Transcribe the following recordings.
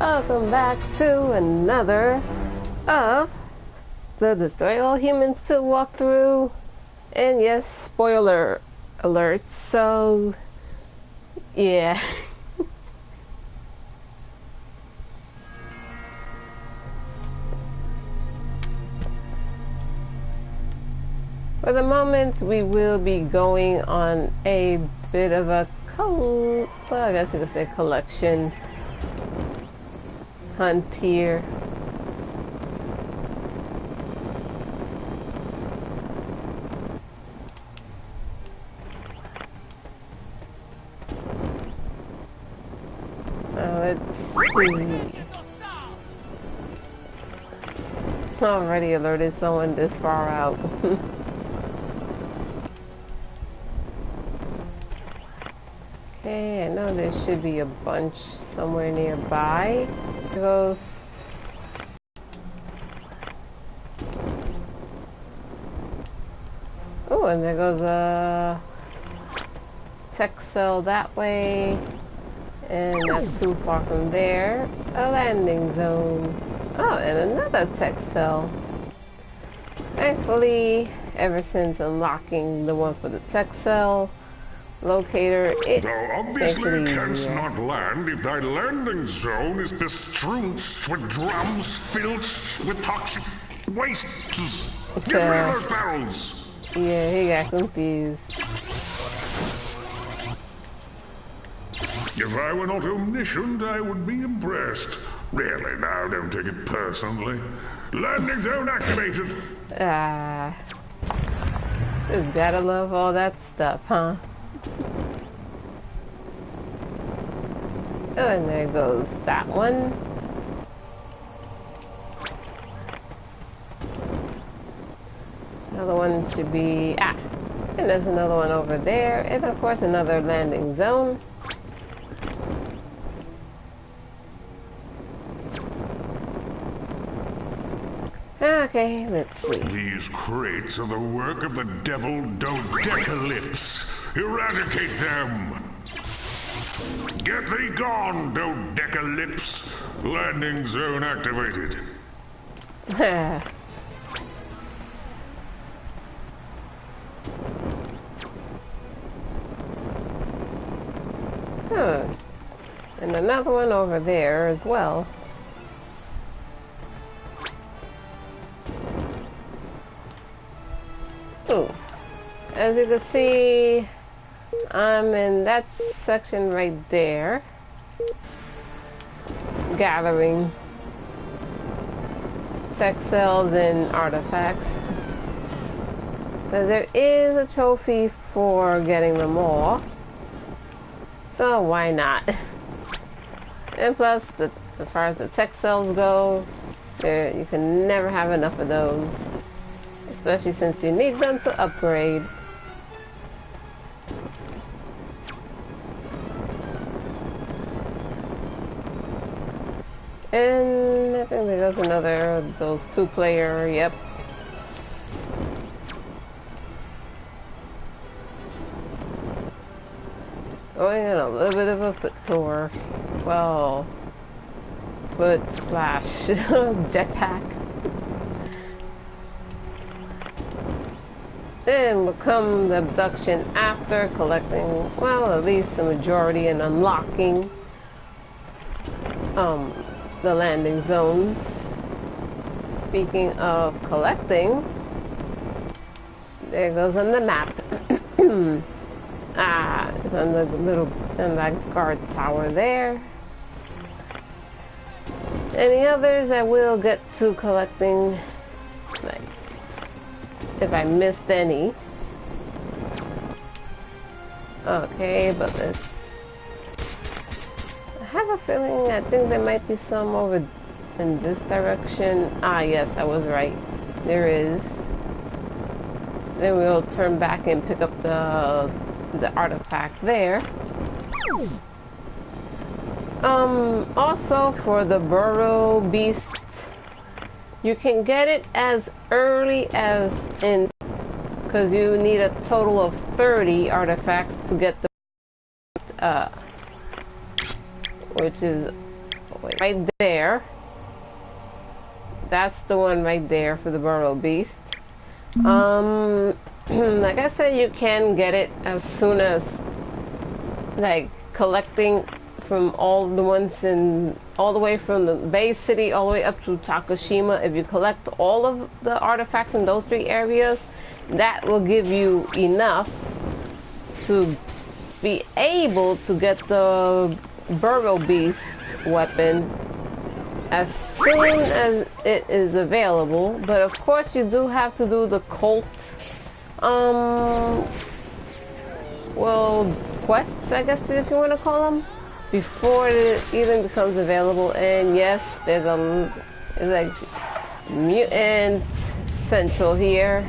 Welcome back to another of the Destroy All Humans to Walk Through. And yes, spoiler alert, so yeah. For the moment, we will be going on a bit of a well, I guess you could say collection hunt here. Let's see. Already alerted someone this far out. Okay, I know there should be a bunch somewhere nearby. There goes. Oh, and there goes a tech cell that way. And not too far from there, a landing zone. Oh, and another tech cell. Thankfully, ever since unlocking the one for the tech cell locator, thou obviously canst not land if thy landing zone is bestrewn with drums filled with toxic wastes. Get rid of those barrels! Yeah, he got confused. If I were not omniscient, I would be impressed. Really, now, don't take it personally. Landing zone activated! Just gotta love all that stuff, huh? Oh, and there goes that one. Another one should be... and there's another one over there. And of course another landing zone. Okay, let's see. These crates are the work of the devil Dodecalypse. Eradicate them! Get thee gone, Dodecalypse! Landing zone activated. And another one over there as well. Ooh. As you can see, I'm in that section right there, gathering tech cells and artifacts, because there is a trophy for getting them all, so why not? And plus, as far as the tech cells go, you can never have enough of those, especially since you need them to upgrade. And I think there goes another of those two-player, yep. Going on a little bit of a foot tour. Well, foot slash jetpack. Then will come the abduction after collecting, well, at least the majority and unlocking the landing zones. Speaking of collecting, there goes on the map. It's on the little that guard tower there. Any others I will get to collecting, like, if I missed any. Okay, but let's... I have a feeling, I think there might be some over in this direction. Yes, I was right. There is. Then we'll turn back and pick up the artifact there. Also for the burrow beast, you can get it as early as in, because you need a total of 30 artifacts to get the which is Wait, right there. That's the one right there for the burrow beast. Like I said, you can get it as soon as, like, collecting from all the ones in, all the way from the Bay City all the way up to Takushima. If you collect all of the artifacts in those 3 areas, that will give you enough to be able to get the burrow beast weapon as soon as it is available. But of course you do have to do the cult well, quests, I guess, if you want to call them, before it even becomes available. And yes, there's like mutant central here.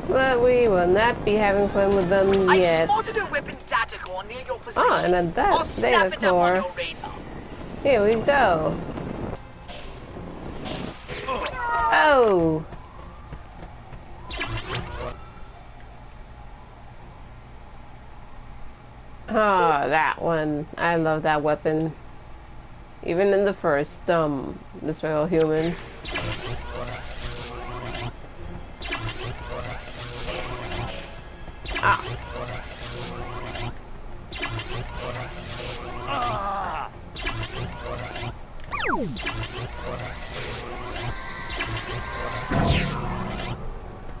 But we will not be having fun with them yet. I spotted a weapon data core near your position. Oh, and a data core. Here we go. Oh! Oh, that one. I love that weapon. Even in the first, Destroy All Humans. Ah.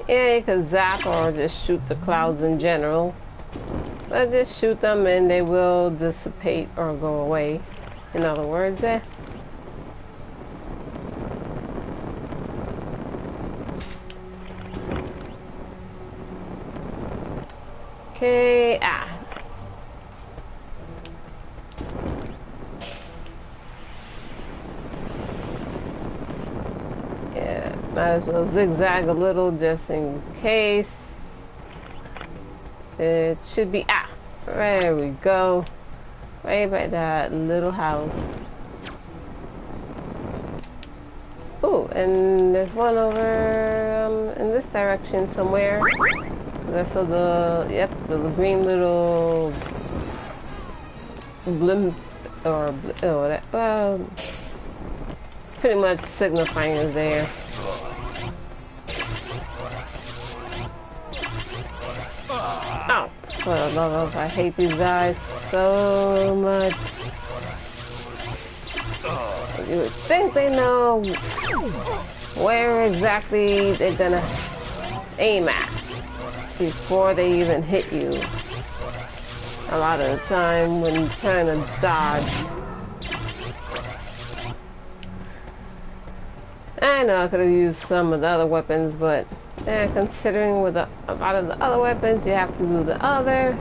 Yeah, you can zap or just shoot the clouds in general. But just shoot them and they will dissipate or go away. In other words, Okay, yeah, might as well zigzag a little just in case. It should be, there we go. Right by that little house. Oh, and there's one over in this direction somewhere. That's the green little blimp, or well, pretty much signifying is there. Oh, for the love of, I hate these guys so much. You would think they know where exactly they're gonna aim at before they even hit you. A lot of the time when trying to dodge. I know I could have used some of the other weapons, but considering with a lot of the other weapons, you have to do the other.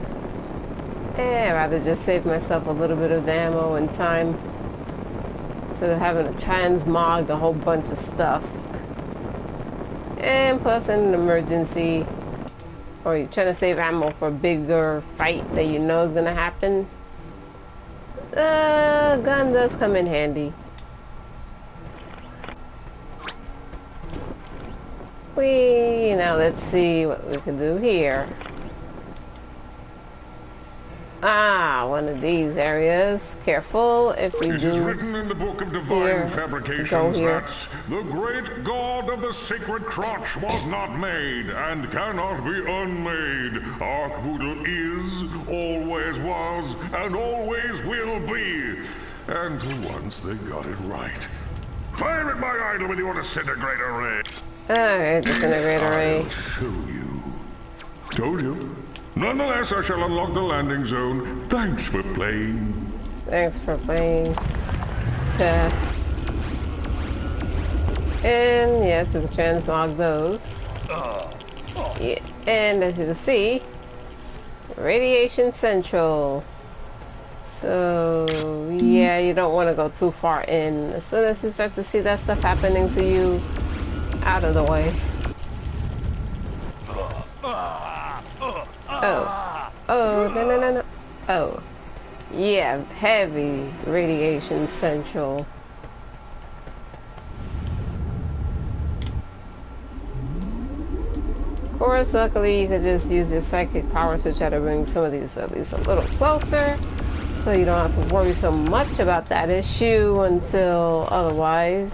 I'd rather just save myself a little bit of ammo and time instead of having to transmog a whole bunch of stuff. And plus, in an emergency, or you're trying to save ammo for a bigger fight that you know is going to happen, the gun does come in handy. Now let's see what we can do here. One of these areas. Careful if we do. It is written in the book of divine fabrications that the great god of the sacred crotch was not made and cannot be unmade. Arkvoodle is, always was, and always will be. And for once they got it right. Fire at my idol with your disintegrator ray. Alright, disintegrator ray. I'll show you. Told you. Nonetheless, I shall unlock the landing zone. Thanks for playing. Thanks for playing. Chat. And yes, we can transmog those. Yeah, and as you can see, Radiation Central. So yeah, you don't want to go too far in. As soon as you start to see that stuff happening to you, out of the way. Oh, no. Oh, yeah, heavy Radiation Central. Of powers. Luckily, you could just use your psychic powers to try to bring some of these at least a little closer, so you don't have to worry so much about that issue until otherwise.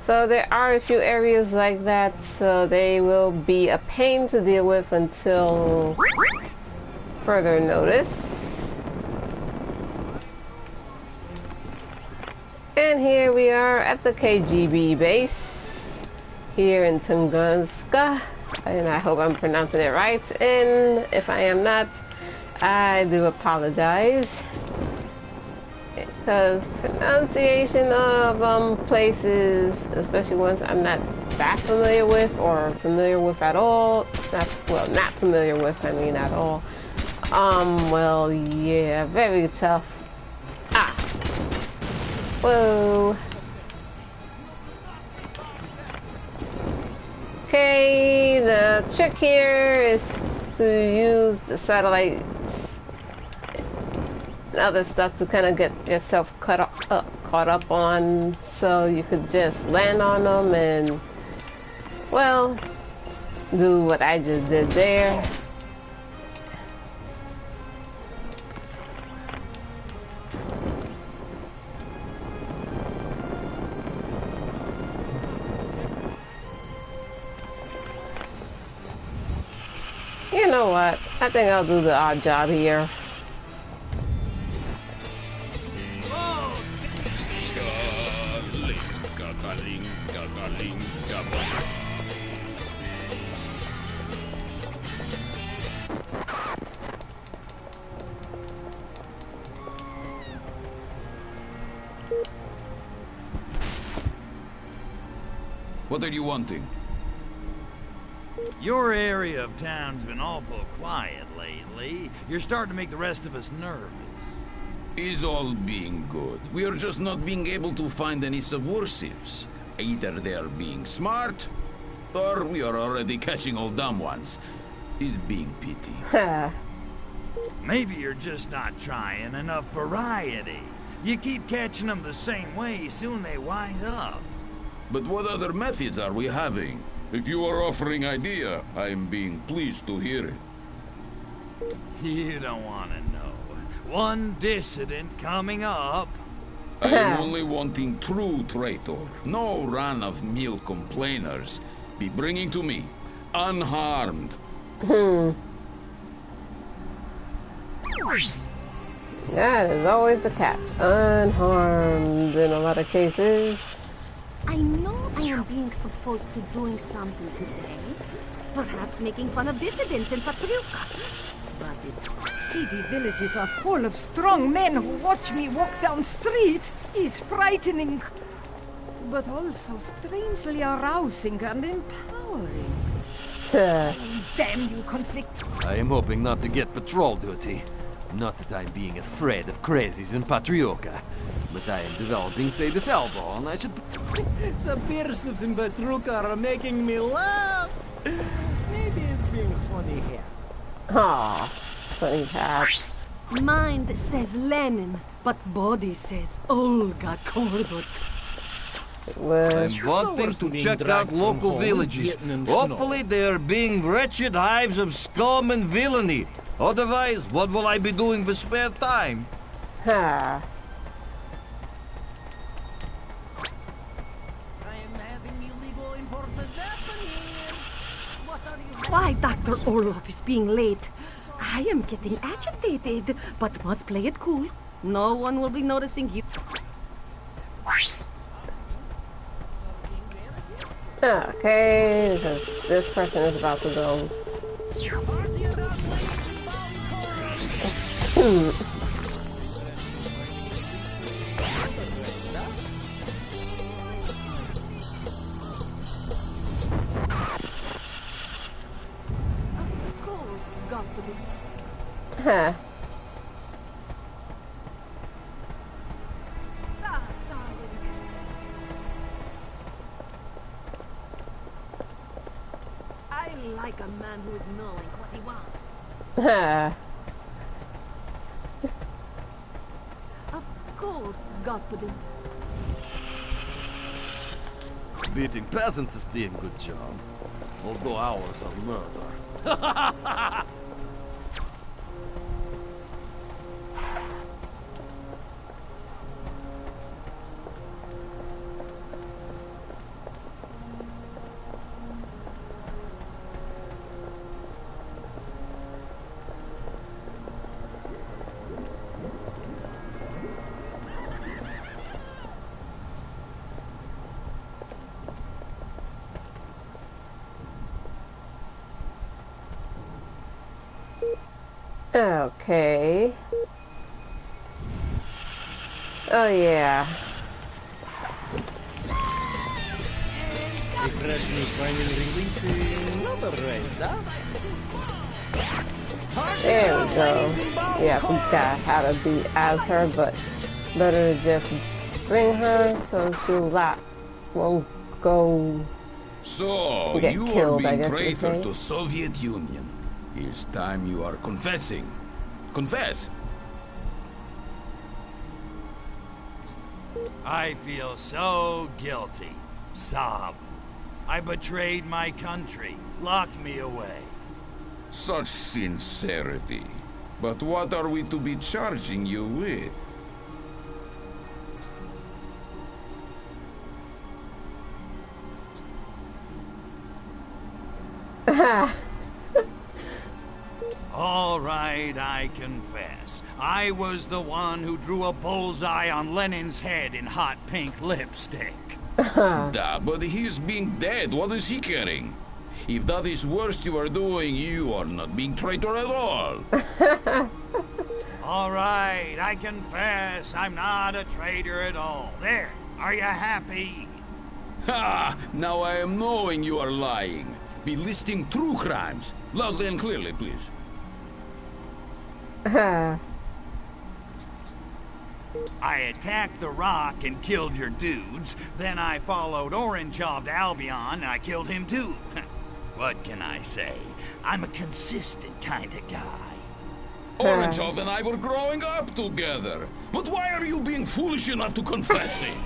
So there are a few areas like that, so they will be a pain to deal with until further notice. And here we are at the KGB base here in Tunguska, and I hope I'm pronouncing it right, and if I am not, I do apologize, because pronunciation of places, especially ones I'm not that familiar with or familiar with at all, not familiar with, I mean at all, well, yeah, very tough. Whoa. Okay, the trick here is to use the satellites and other stuff to kind of get yourself caught up on, so you could just land on them and, well, do what I just did there. You know what? I think I'll do the odd job here. What are you wanting? Your area of town's been awful quiet lately. You're starting to make the rest of us nervous. Is all being good. We are just not being able to find any subversives. Either they are being smart, or we are already catching all dumb ones. Is being pity. Maybe you're just not trying enough variety. You keep catching them the same way, soon they wise up. But what other methods are we having? If you are offering idea, I am being pleased to hear it. You don't want to know. One dissident coming up. I am only wanting true traitor. No run-of-mill complainers. Be bringing to me, unharmed. That is always the catch. Unharmed in a lot of cases. I know I am being supposed to doing something today. Perhaps making fun of dissidents in Patriuka. But the city villages are full of strong men who watch me walk down street is frightening. But also strangely arousing and empowering. Damn you, conflict. I am hoping not to get patrol duty. Not that I'm being afraid of crazies in Patriuka, but I am developing sadist elbow, and I should... Subversives in Patriuka are making me laugh. Maybe it's being funny here. Aw, funny hats. Mind says Lenin, but body says Olga Korbut. I'm wanting to check out local villages. Hopefully they are being wretched hives of scum and villainy. Otherwise, what will I be doing with spare time? Ha. Why Dr. Orlov is being late? I am getting agitated, but must play it cool. No one will be noticing you. Okay, because this person is about to go. Huh. I like a man who is knowing what he wants. Huh. Господин. Beating peasants is being a good job. Although ours are murder. Okay. Oh yeah. There we go. Yeah, I forgot how to be as her, but better to just bring her so won't go So, get you killed, are I being guess you traitor say. to Soviet Union. It's time you are confessing. Confess. I feel so guilty. Sob. I betrayed my country. Lock me away. Such sincerity. But what are we to be charging you with? All right, I confess. I was the one who drew a bullseye on Lenin's head in hot pink lipstick. Da, but he is being dead. What is he caring? If that is worst you are doing, you are not being traitor at all. All right, I confess. I'm not a traitor at all. There, are you happy? Ha! Now I am knowing you are lying. Be listing true crimes. Loudly and clearly, please. I attacked the Rock and killed your dudes. Then I followed Orangeov to Albion and I killed him too. What can I say? I'm a consistent kind of guy. Orangeov and I were growing up together. But why are you being foolish enough to confess it?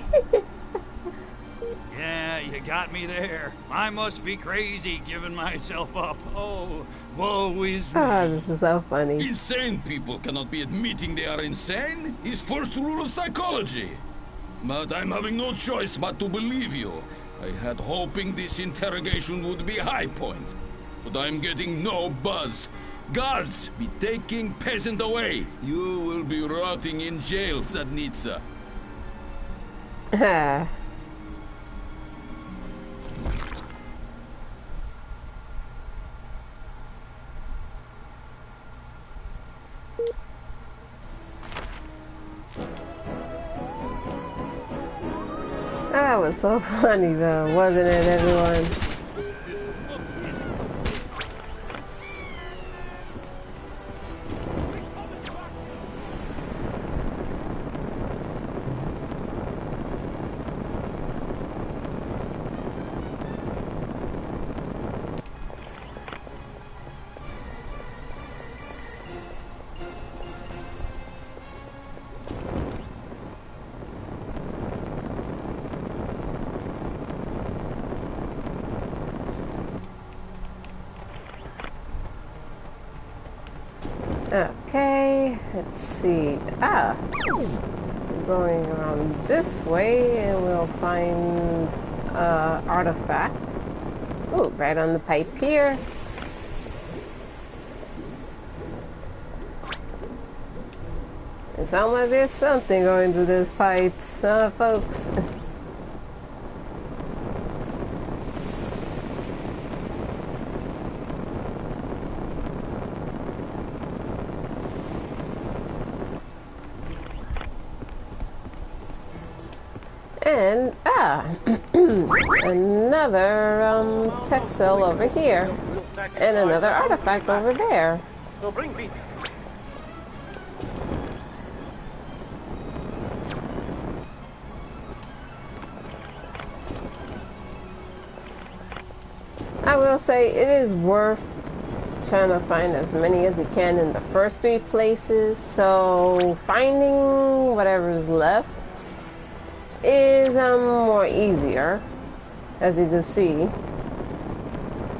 Yeah, you got me there. I must be crazy giving myself up. Oh, woe is me. Oh, this is so funny. Insane people cannot be admitting they are insane. It's first rule of psychology. But I'm having no choice but to believe you. I had hoping this interrogation would be a high point. But I'm getting no buzz. Guards, be taking peasant away. You will be rotting in jail, Sadnitsa. That was so funny though, wasn't it, everyone? Okay, let's see. We're going around this way and we'll find artifact. Ooh, right on the pipe here. It sounds like there's something going through this pipes, folks. And, another, tech cell over here. And another artifact over there. So bring me. I will say it is worth trying to find as many as you can in the first 3 places. So finding whatever's left is more easier, as you can see.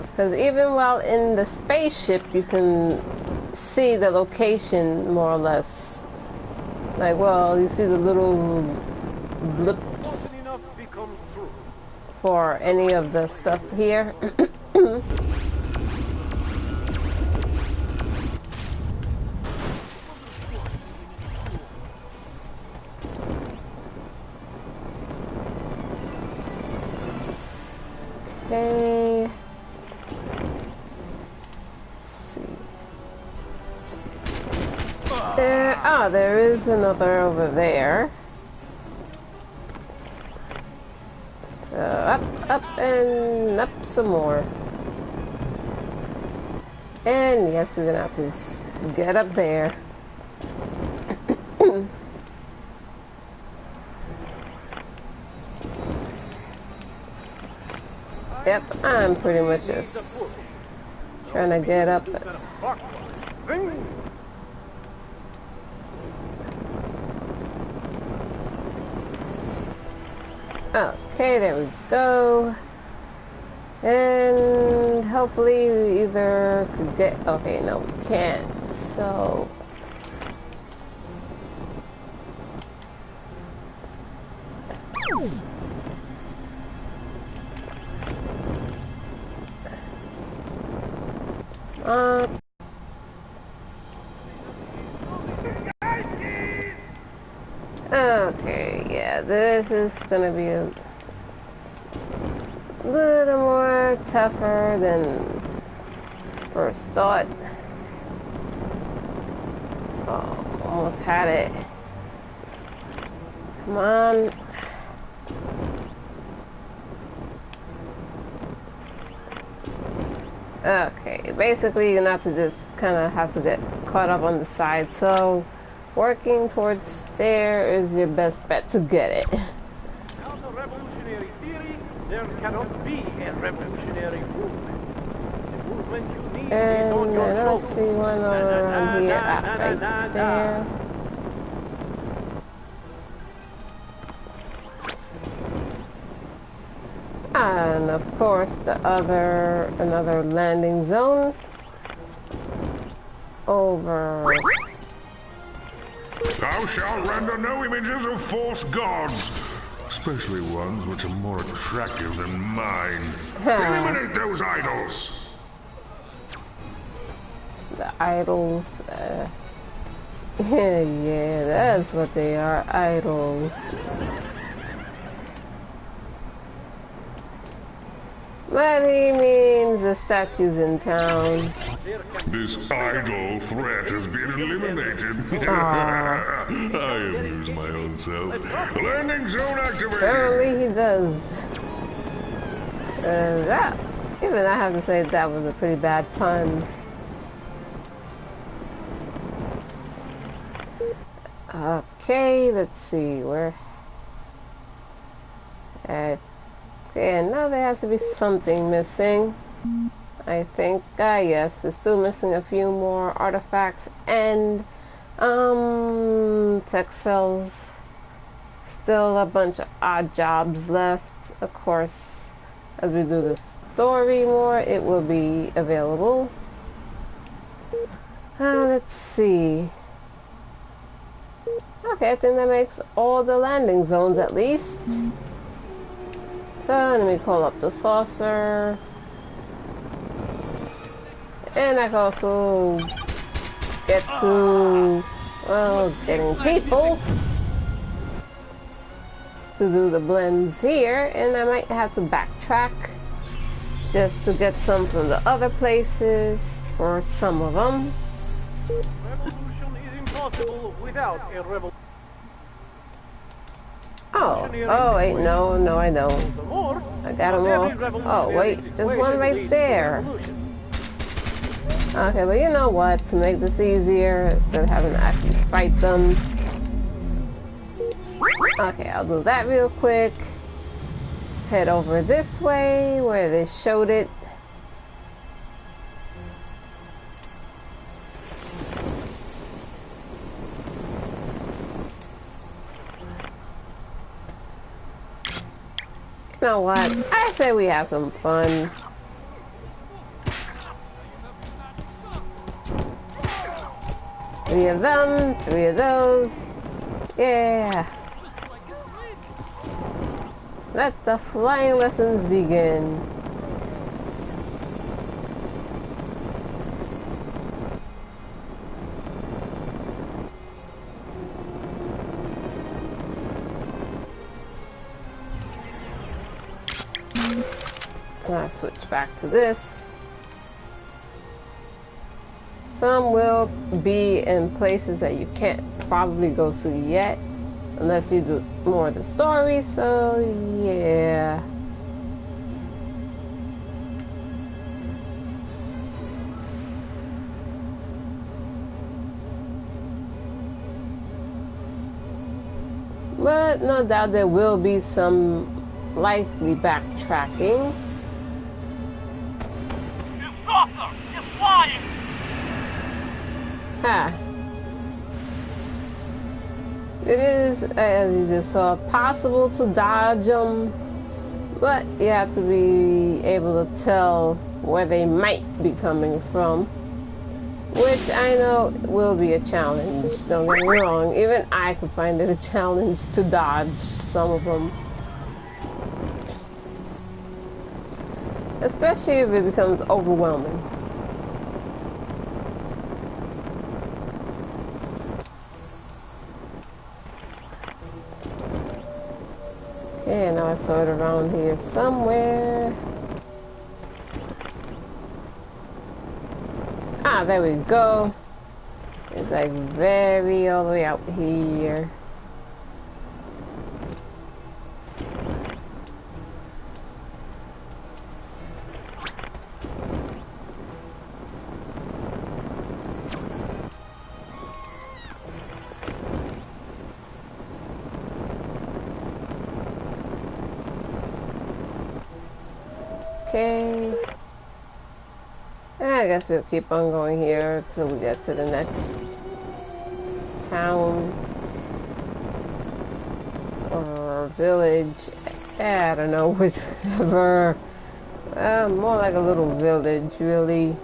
Because even while in the spaceship, you can see the location more or less. Like, well, you see the little blips for any of the stuff here. Okay. Let's see. There is another over there. So up, and up some more. And yes, we're gonna have to get up there. Yep, I'm pretty much just trying to get up it. Okay, there we go. And hopefully we either could get... Okay, no, we can't. So... Okay, yeah, this is gonna be a little more tougher than first thought. Oh, almost had it. Come on. Okay, basically you're not to just kind of have to get caught up on the side, so working towards there is your best bet to get it. Now the revolutionary theory, there cannot be a revolutionary movement. The movement you need is on your And I don't see one over around here. Right there. And of course another landing zone over. Thou shalt render no images of false gods, especially ones which are more attractive than mine. Eliminate those idols. The idols, yeah, that's what they are, idols. But he means the statues in town. This idol threat has been eliminated. I amuse my own self. Landing zone activated. Apparently he does. Even I have to say that was a pretty bad pun. Okay, let's see, where... Okay, and now there has to be something missing. I think, yes, we're still missing a few more artifacts and, tech cells. Still a bunch of odd jobs left. Of course, as we do the story more, it will be available. Let's see. Okay, I think that makes all the landing zones at least. So let me call up the saucer. And I can also get to, well, getting people to do the blends here. And I might have to backtrack just to get some from the other places, or some of them. Revolution is impossible without a revolution. Oh, wait, no, I don't. I got them all. Oh, wait, there's one right there. Okay, but you know what? To make this easier, instead of having to actually fight them. Okay, I'll do that real quick. Head over this way, where they showed it. You know what? I say we have some fun. Three of them, three of those. Yeah. Let the flying lessons begin. I switch back to this. Some will be in places that you can't probably go through yet unless you do more of the story, so yeah. But no doubt there will be some likely backtracking. Ha. It is, as you just saw, possible to dodge them, but you have to be able to tell where they might be coming from, which I know will be a challenge. Don't get me wrong, even I could find it a challenge to dodge some of them. Especially if it becomes overwhelming. Okay, now I saw it around here somewhere. Ah, there we go. It's like very all the way out here. Okay. I guess we'll keep on going here till we get to the next town or village. I don't know, whichever. More like a little village, really.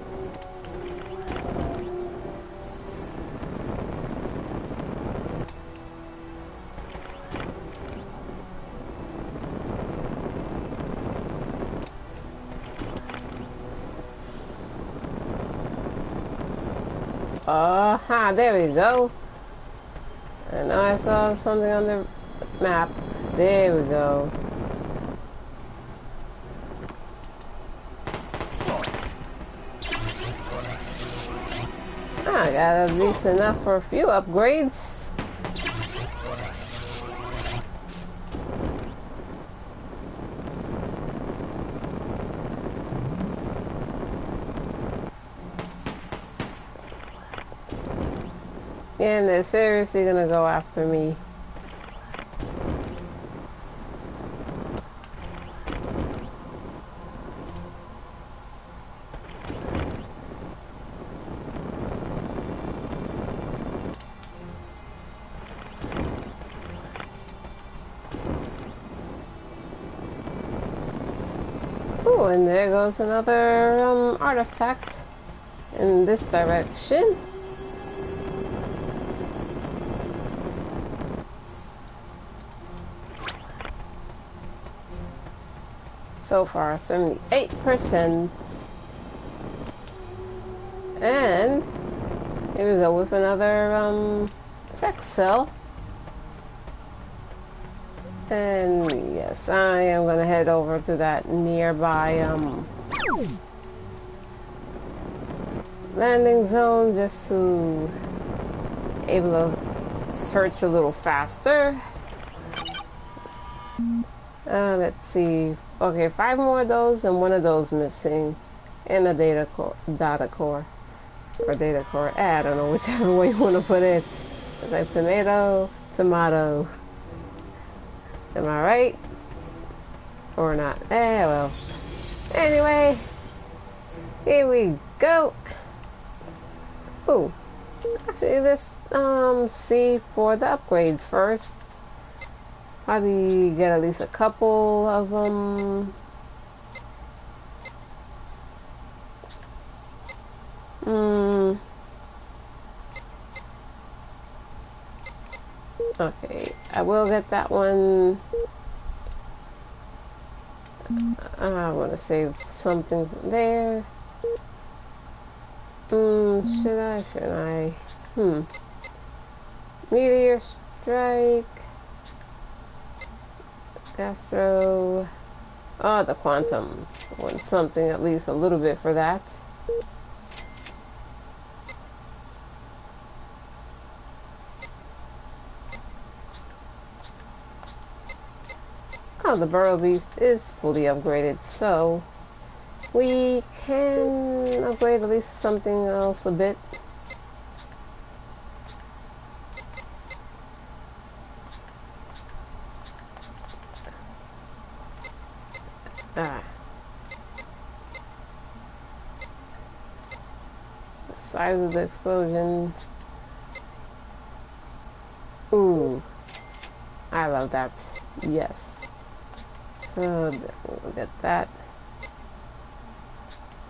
Aha, there we go. I know I saw something on the map. There we go. I got at least enough for a few upgrades. And they're seriously gonna go after me. Ooh, and there goes another artifact in this direction. So far, 78%. And here we go with another tech cell. And yes, I am gonna head over to that nearby landing zone just to able to search a little faster. Let's see. Okay, 5 more of those and 1 of those missing. And a data core. Or data core. I don't know, whichever way you want to put it. It's like tomato, tomato. Am I right? Or not? Well. Anyway. Here we go. Ooh. Actually, let's see for the upgrades first. Probably get at least a couple of them. Okay, I will get that one. I want to save something there. Should I? Should I? Meteor Strike. Gastro. Oh, the Quantum. I want something at least a little bit for that. Oh, the Burrow Beast is fully upgraded, so we can upgrade at least something else a bit. The size of the explosion. Ooh, I love that. Yes. So we'll get that.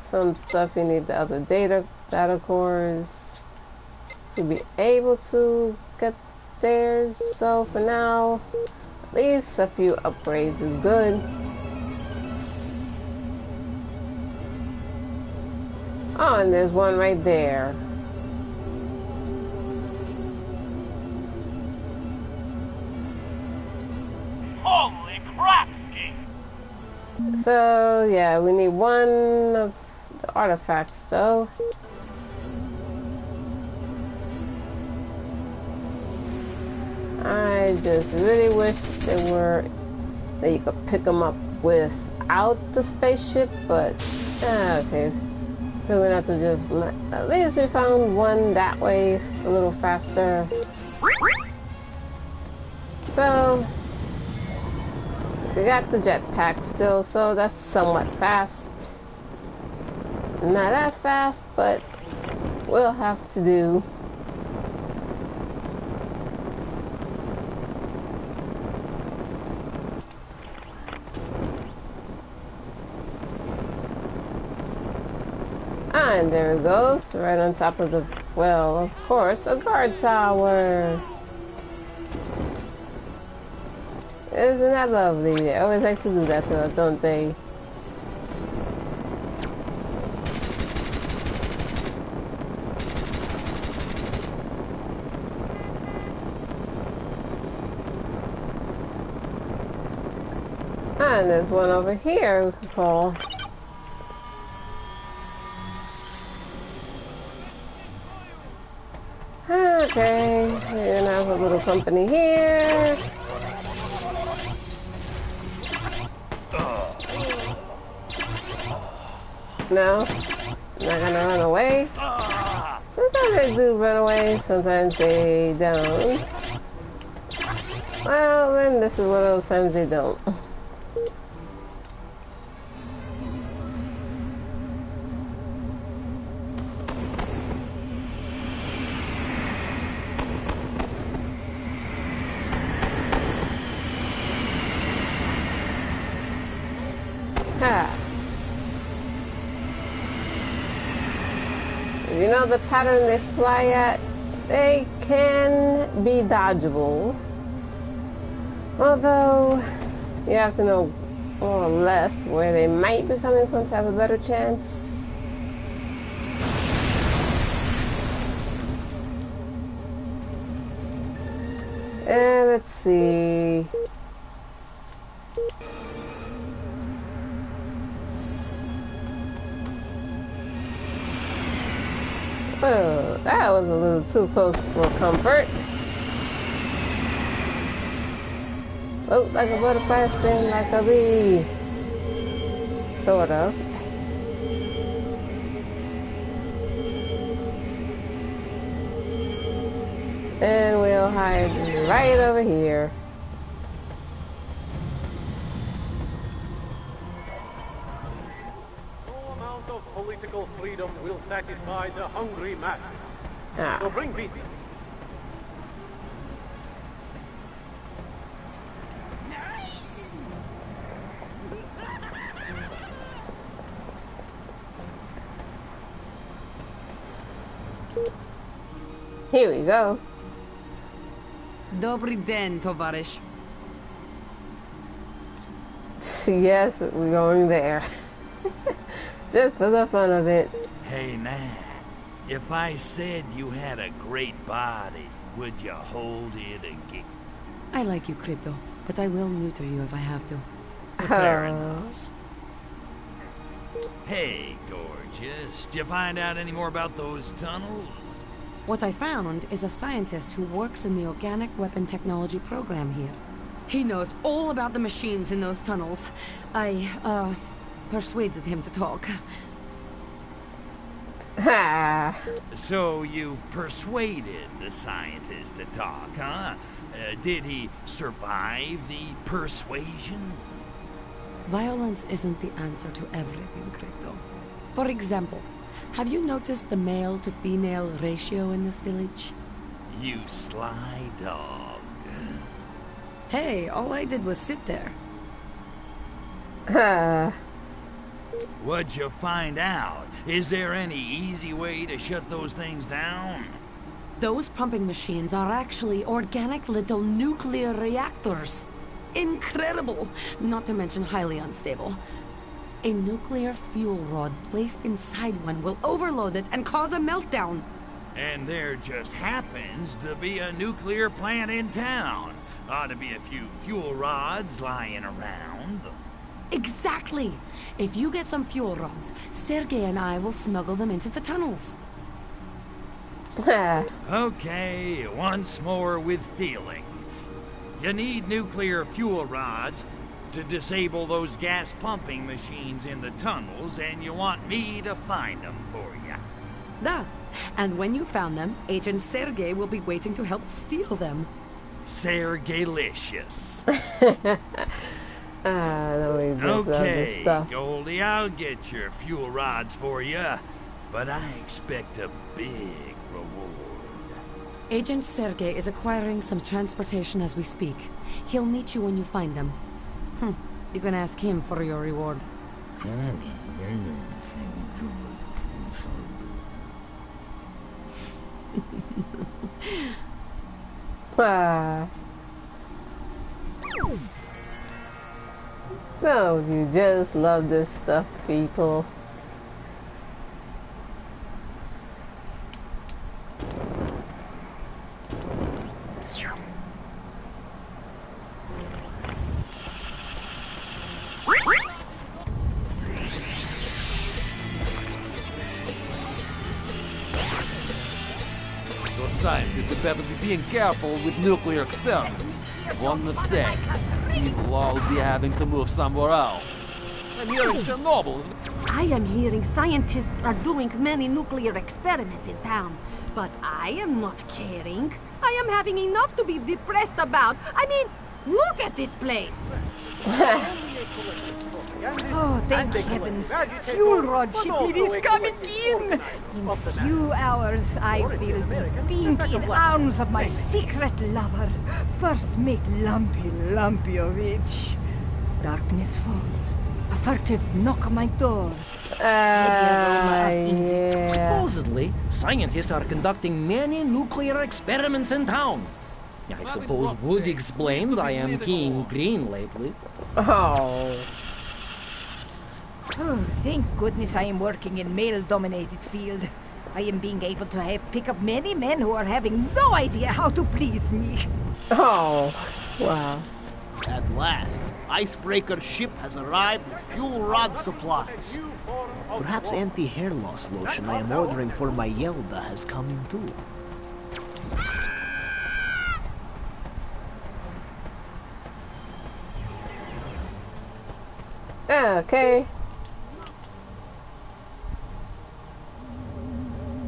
Some stuff you need the other data cores to be able to get theirs. So for now, at least a few upgrades is good. Oh, and there's one right there. Holy crap! So, yeah, we need one of the artifacts, though. I just really wish that you could pick them up without the spaceship, but, okay. So we're gonna have to just, at least we found one that way a little faster. So, we got the jetpack still, so that's somewhat fast. Not as fast, but we'll have to do. And there it goes, right on top of the, well, of course, a guard tower. Isn't that lovely? They always like to do that to us, don't they? And there's one over here we could call. Okay, we're gonna have a little company here. No, not gonna run away. Sometimes they do run away, sometimes they don't. Well, then this is one of those times they don't. You know the pattern they fly at, they can be dodgeable. Although, you have to know more or less where they might be coming from to have a better chance. And let's see. Oh, that was a little too close for comfort. Oh, like a butterfly sting, like a bee. Sort of. And we'll hide right over here. Political freedom will satisfy the hungry masses. So bring pizza. Here we go. Dobry den, tovarzysz. Yes, we're going there. Just for the fun of it. Hey, man. If I said you had a great body, would you hold it again? I like you, Crypto, but I will neuter you if I have to. Fair enough. Hey, gorgeous. Did you find out any more about those tunnels? What I found is a scientist who works in the organic weapon technology program here. He knows all about the machines in those tunnels. I, persuaded him to talk. Ha! So you persuaded the scientist to talk, huh? Did he survive the persuasion? Violence isn't the answer to everything, Crypto. For example, have you noticed the male-to-female ratio in this village? You sly dog. Hey, all I did was sit there. What'd you find out? Is there any easy way to shut those things down? Those pumping machines are actually organic little nuclear reactors. Incredible! Not to mention highly unstable. A nuclear fuel rod placed inside one will overload it and cause a meltdown. And there just happens to be a nuclear plant in town. Ought to be a few fuel rods lying around. Exactly! If you get some fuel rods, Sergei and I will smuggle them into the tunnels. Okay, once more with feeling. You need nuclear fuel rods to disable those gas pumping machines in the tunnels, and you want me to find them for you. Da! And when you found them, Agent Sergei will be waiting to help steal them. Sergei-licious. Okay, Goldie, I'll get your fuel rods for you, but I expect a big reward. Agent Sergei is acquiring some transportation as we speak. He'll meet you when you find them. You can ask him for your reward. Oh, you just love this stuff, people. Those scientists had better be being careful with nuclear experiments. One mistake, we will all be having to move somewhere else. I'm hearing Chernobyl's. I am hearing scientists are doing many nuclear experiments in town, but I am not caring. I am having enough to be depressed about. I mean, look at this place. Oh, thank heavens. Fuel rod shipment is coming in. In a few hours, I will be being in arms of my secret lover. First mate Lumpy Lumpyovich. Darkness falls. A furtive knock on my door. Yeah. Supposedly, scientists are conducting many nuclear experiments in town. I suppose would explain I am keying green lately. Oh. Oh, thank goodness I am working in male-dominated field. I am being able to pick up many men who are having no idea how to please me. Oh. Wow. At last, icebreaker ship has arrived with fuel rod supplies. Perhaps anti-hair loss lotion I am ordering for my Yelda has come in too. Okay.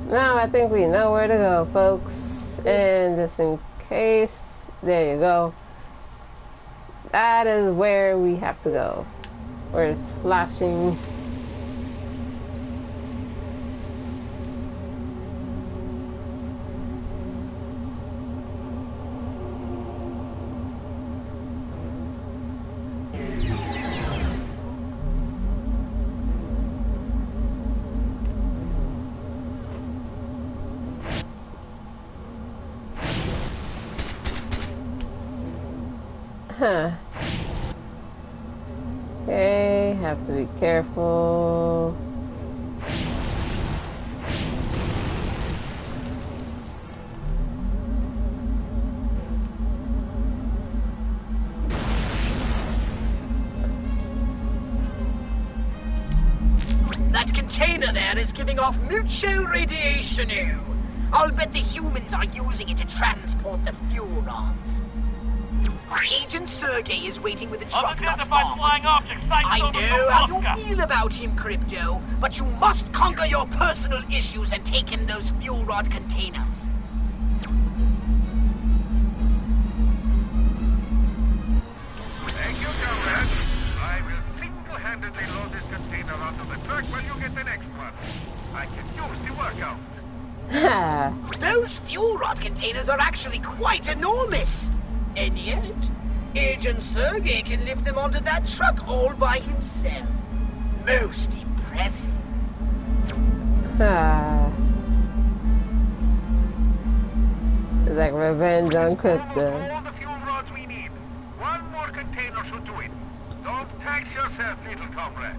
Now I think we know where to go, folks. And just in case, there you go. That is where we have to go. Where it's flashing. Huh. Okay, have to be careful. That container there is giving off mucho radiation. I'll bet the humans are using it to transport the fuel rods. Agent Sergey is waiting with the truck not far. Flying objects. I know how you feel about him, Crypto, but you must conquer your personal issues and take in those fuel rod containers. Thank you, comrade. I will single-handedly load this container onto the truck while you get the next one. I can use the workout. Those fuel rod containers are actually quite enormous. And yet, Agent Sergey can lift them onto that truck all by himself. Most impressive. It's like revenge on Crypto. All the fuel rods we need. One more container should do it. Don't tax yourself, little comrade.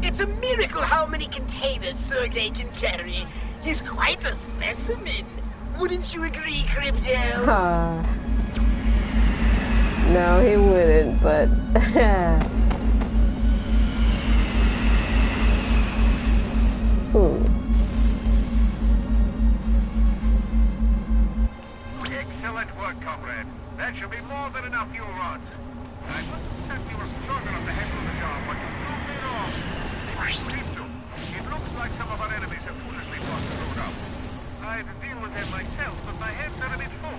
It's a miracle how many containers Sergey can carry. He's quite a specimen. Wouldn't you agree, Crypto? No, he wouldn't, but... Excellent work, comrade. That should be more than enough fuel rods. I wasn't certain you were strong enough to handle the job, but you proved me wrong. It looks like some of our enemies have foolishly brought the road up. I'd deal with them myself, but my hands are a bit full.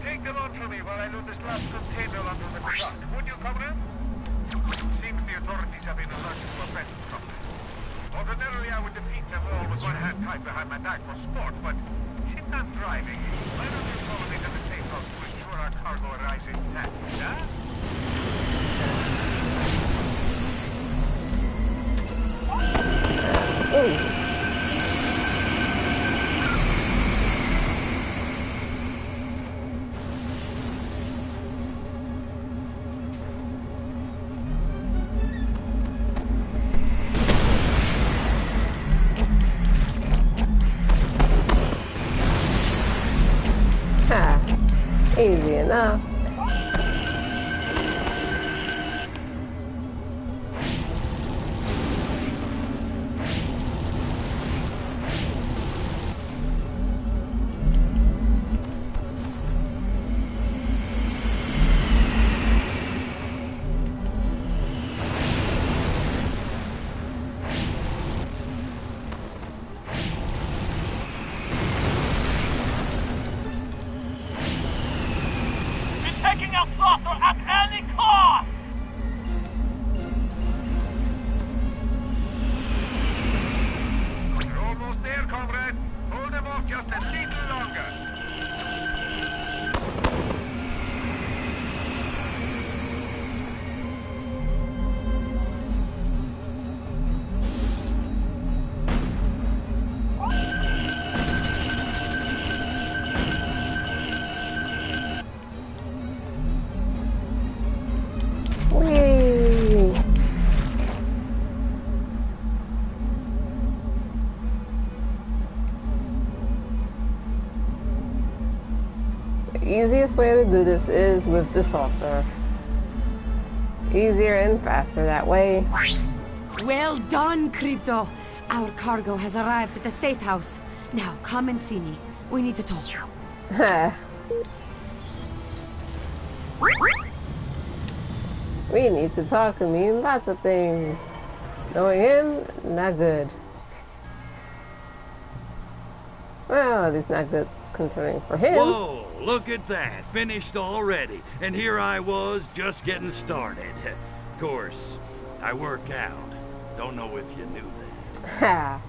Take them on for me while I load this last container onto the truck. Would you, comrade? Seems the authorities have been alerted to a presence, comrade. Ordinarily, I would defeat them all with one hand tied behind my back for sport, but since I'm driving, why don't you follow me to the safe house to ensure our cargo arrives intact, huh? Easy enough. Easiest way to do this is with the saucer. Easier and faster that way. Well done, Crypto. Our cargo has arrived at the safe house. Now, come and see me. We need to talk. We need to talk to me lots of things. Knowing him, not good. Well, at least not good considering for him. Whoa, look at that. Finished already. And here I was, just getting started. Of course, I work out. Don't know if you knew that.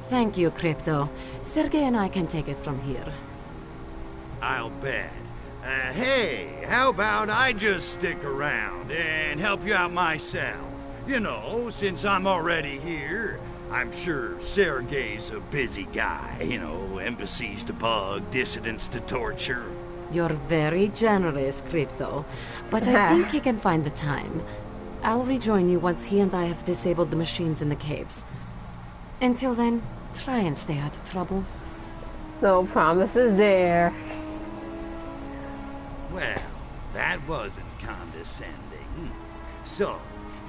Thank you, Crypto. Sergey and I can take it from here. I'll bet. Hey, how about I just stick around and help you out myself? You know, since I'm already here, I'm sure Sergey's a busy guy. You know, embassies to bug, dissidents to torture. You're very generous, Crypto. But I think he can find the time. I'll rejoin you once he and I have disabled the machines in the caves. Until then, try and stay out of trouble. No promises there. Well, that wasn't condescending. So,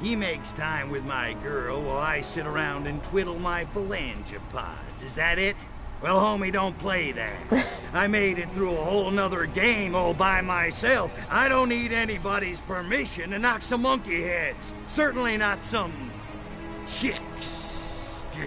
he makes time with my girl while I sit around and twiddle my phalangopods. Is that it? Well, homie, don't play that. I made it through a whole nother game all by myself. I don't need anybody's permission to knock some monkey heads. Certainly not some chicks. Yeah.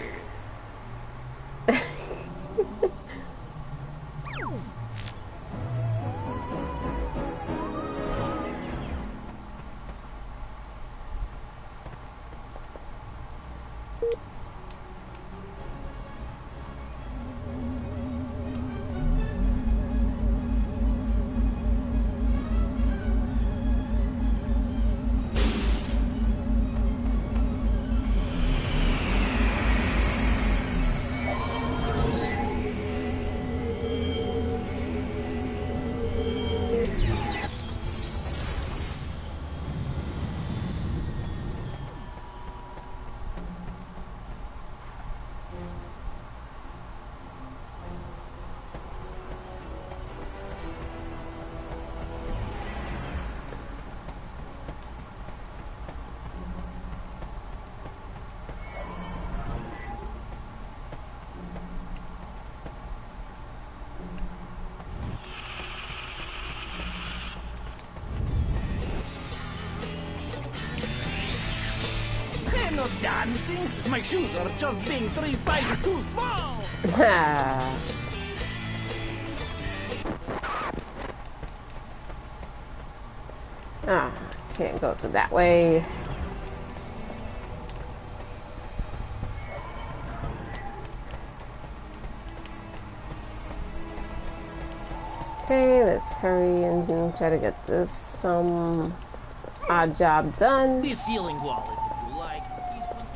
Not dancing. My shoes are just being 3 sizes too small. Can't go through that way. Okay, let's hurry and try to get this odd job done. This ceiling wallet, if you like, is containing.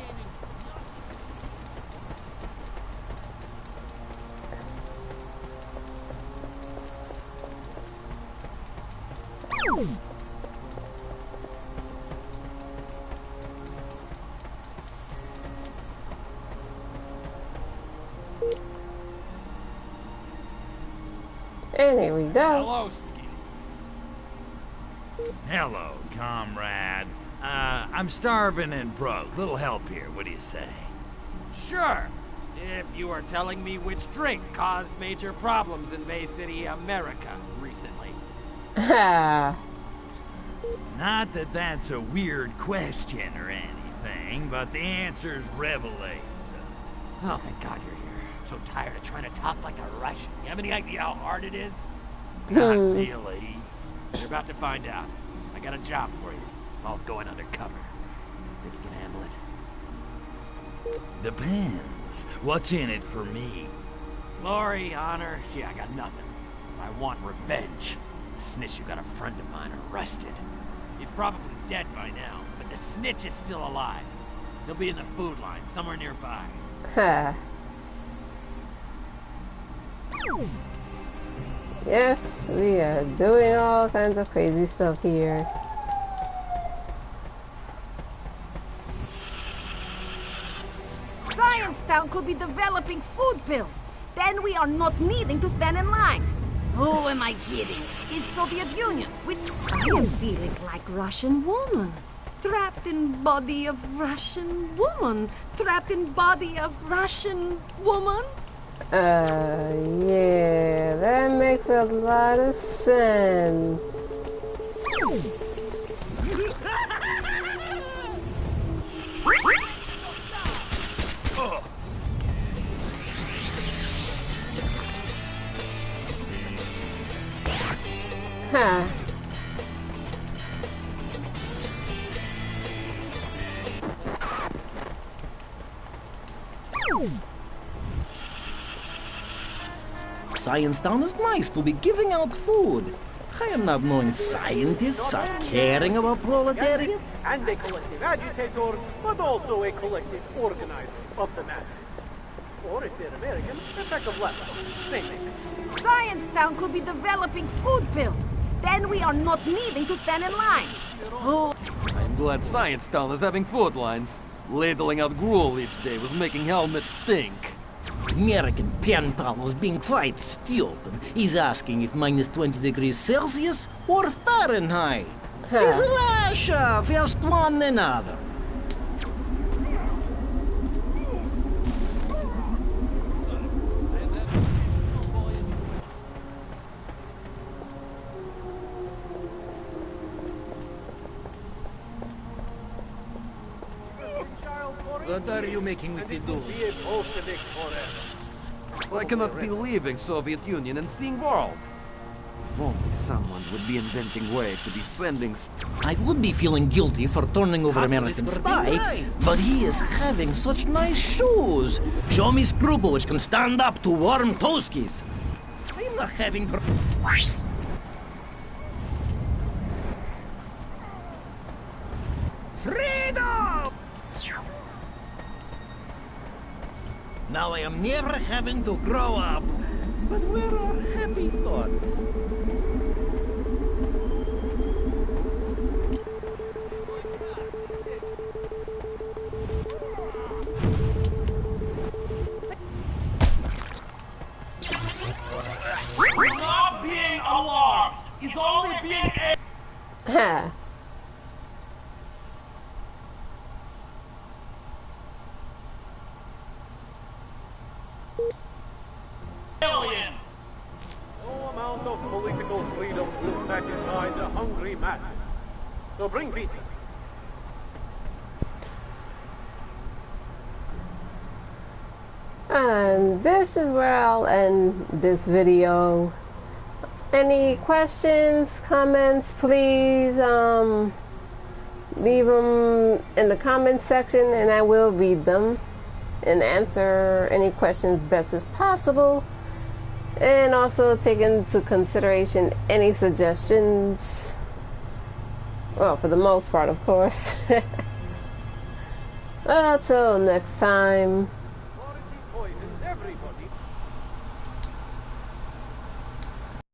And here we go. Hello, Skinny. Hello, comrade. I'm starving and broke. Little help here, what do you say? Sure. If you are telling me which drink caused major problems in Bay City, America, recently. Not that that's a weird question or anything, but the answer's revelation. Oh, thank God you're here. I'm so tired of trying to talk like a Russian. You have any idea how hard it is? Not really. You're about to find out. I got a job for you. All's going undercover. Think you can handle it? Depends. What's in it for me? Glory, honor, yeah, I got nothing. I want revenge. The snitch who got a friend of mine arrested. He's probably dead by now, but the snitch is still alive. He'll be in the food line, somewhere nearby. Yes, we are doing all kinds of crazy stuff here. Science Town could be developing food pills. Then we are not needing to stand in line. Who am I kidding? Is Soviet Union, which I am feeling like Russian woman. Trapped in body of Russian woman. Trapped in body of Russian woman. Yeah, that makes a lot of sense. Huh. Science Town is nice to be giving out food. I am not knowing scientists are caring about proletariat. And a collective agitator, but also a collective organizer of the masses. Or if they're American, effect of left. Same thing. Science Town could be developing food pills. Then we are not needing to stand in line. Oh. I'm glad Science Town is having food lines. Ladling out gruel each day was making helmets stink. American pen pal was being quite stupid. He's asking if minus 20 degrees Celsius or Fahrenheit. It's Russia, first one another. What are you making with the duel? I cannot be leaving Soviet Union and seeing world. If only someone would be inventing way to be sending... I would be feeling guilty for turning over American spy, but he is having such nice shoes. Show me scruple which can stand up to warm toaskies. I'm not having... Freedom! Now I am never having to grow up. But where are happy thoughts? Not being alarmed is only being Ha. alien. No amount of political freedom will satisfy the hungry masses. So bring pizza. And this is where I'll end this video. Any questions, comments, please leave them in the comments section and I will read them and answer any questions best as possible, and also take into consideration any suggestions, well, for the most part, of course. Until next time.